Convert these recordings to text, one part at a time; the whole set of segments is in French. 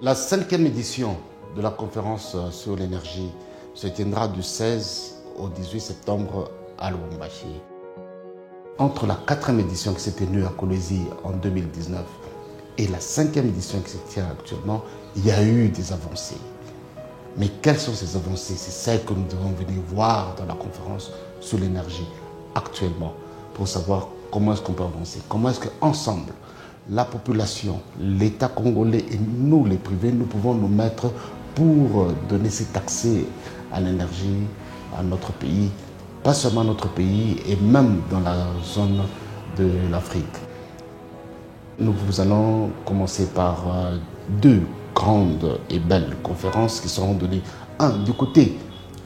La 5e édition de la conférence sur l'énergie se tiendra du 16 au 18 septembre à Lubumbashi. Entre la 4e édition qui s'est tenue à Kolwezi en 2019 et la 5e édition qui se tient actuellement, il y a eu des avancées. Mais quelles sont ces avancées? C'est celles que nous devons venir voir dans la conférence sur l'énergie actuellement pour savoir comment est-ce qu'on peut avancer, comment est-ce qu'ensemble, la population, l'État congolais et nous, les privés, nous pouvons nous mettre pour donner cet accès à l'énergie à notre pays, pas seulement notre pays et même dans la zone de l'Afrique. Nous allons commencer par deux grandes et belles conférences qui seront données, un du côté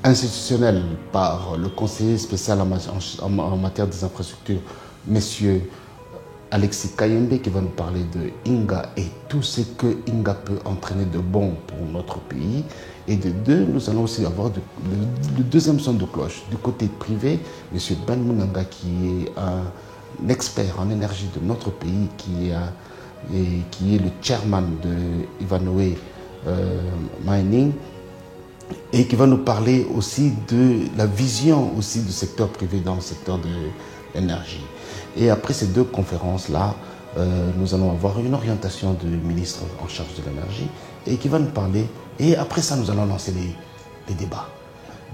institutionnel par le conseiller spécial en matière des infrastructures, messieurs Alexis Kayembe, qui va nous parler de Inga et tout ce que Inga peut entraîner de bon pour notre pays. Et de deux, nous allons aussi avoir le deuxième son de cloche. Du côté privé, M. Ben Mounanga, qui est un expert en énergie de notre pays, qui est le chairman de Ivanhoe Mining, et qui va nous parler aussi de la vision aussi du secteur privé dans le secteur de l'énergie. Et après ces deux conférences-là, nous allons avoir une orientation du ministre en charge de l'énergie et qui va nous parler. Et après ça, nous allons lancer les débats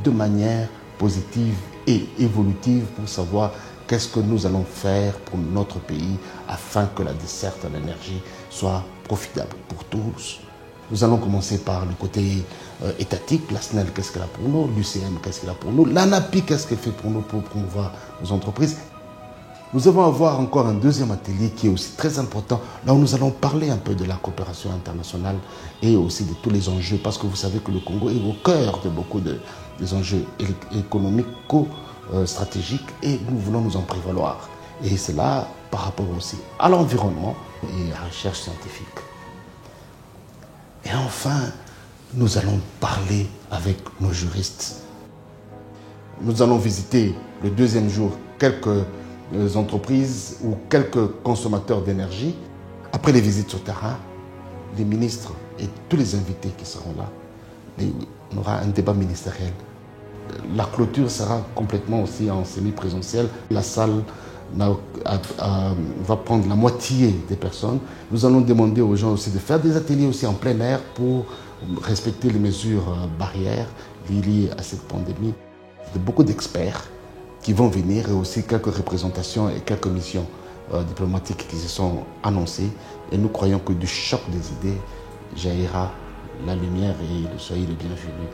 de manière positive et évolutive pour savoir qu'est-ce que nous allons faire pour notre pays afin que la desserte à l'énergie soit profitable pour tous. Nous allons commencer par le côté étatique. La SNEL, qu'est-ce qu'elle a pour nous? L'UCM, qu'est-ce qu'elle a pour nous? L'ANAPI, qu'est-ce qu'elle fait pour nous pour promouvoir nos entreprises? Nous allons avoir encore un deuxième atelier qui est aussi très important, là où nous allons parler un peu de la coopération internationale et aussi de tous les enjeux, parce que vous savez que le Congo est au cœur de beaucoup des enjeux économiques, stratégiques, et nous voulons nous en prévaloir. Et cela par rapport aussi à l'environnement et à la recherche scientifique. Et enfin, nous allons parler avec nos juristes. Nous allons visiter le deuxième jour quelques entreprises ou quelques consommateurs d'énergie. Après les visites sur terrain, les ministres et tous les invités qui seront là, on aura un débat ministériel. La clôture sera complètement aussi en semi-présentiel. La salle va prendre la moitié des personnes. Nous allons demander aux gens aussi de faire des ateliers aussi en plein air pour respecter les mesures barrières liées à cette pandémie. Il y a beaucoup d'experts qui vont venir et aussi quelques représentations et quelques missions diplomatiques qui se sont annoncées. Et nous croyons que du choc des idées jaillira la lumière et soyez les bienvenus.